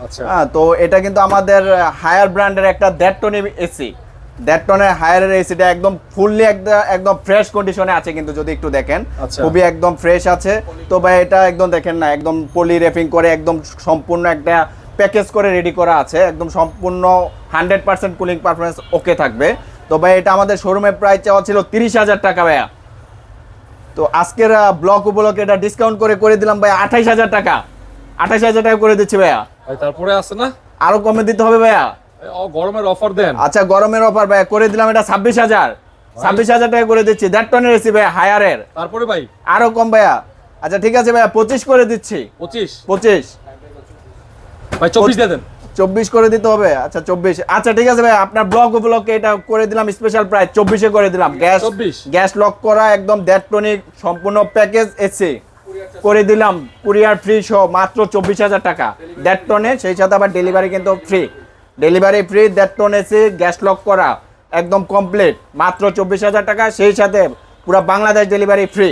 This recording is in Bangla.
আচ্ছা। তো এটা কিন্তু আমাদের হায়ার ব্র্যান্ডের একটা 1.5 টন এসি, 1.5 টনের হায়ারের এসিটা একদম ফুললি একদম ফ্রেশ কন্ডিশনে আছে কিন্তু, যদি একটু দেখেন আচ্ছা। খুবই একদম ফ্রেশ আছে। তো ভাই এটা একদম দেখেন না, একদম পলি র্যাপিং করে একদম সম্পূর্ণ একটা প্যাকেজ করে রেডি করা আছে, একদম সম্পূর্ণ 100% কুলিং পারফরমেন্স ওকে থাকবে। তো ভাই এটা আমাদের শোরুমে প্রাইস চাওয়া ছিল 30,000 টাকা ভাইয়া। তো আজকের ব্লক উপলক্ষে এটা ডিসকাউন্ট করে দিলাম ভাই 28,000 টাকা, 28,000 টাকা করে দিচ্ছি ভাইয়া। ভাই তারপরে আছে না, আরো কমে দিতে হবে ভাইয়া। গরমের অফার দেন। আচ্ছা গরমের অফার ভাইয়া করে দিলাম এটা 26,000 টাকা করে দিচ্ছি, 1.5 টনের এসি ভাইয়া হায়ারের। তারপরে ভাই আরো কম ভাইয়া। আচ্ছা ঠিক আছে ভাইয়া 25 করে দিচ্ছি। 25 ভাই 24 দিয়ে দেন। 24 করে দিতে হবে। আচ্ছা 24, আচ্ছা ঠিক আছে ভাই, আপনার ব্লক উপলক্ষে এটা করে দিলাম স্পেশাল প্রাইস 24 এ করে দিলাম। 24 গ্যাস লক করা একদম 1.5 টনিক সম্পূর্ণ প্যাকেজ এসি করে দিলাম, কুরিয়ার ফ্রি সহ মাত্র 24,000 টাকা 1.5 টনে। সেই সাথে আবার ডেলিভারি কিন্তু free, delivery free. 1.5 ton AC gas lock করা একদম কমপ্লিট মাত্র 24,000 টাকা, সেই সাথে পুরো বাংলাদেশ ডেলিভারি ফ্রি।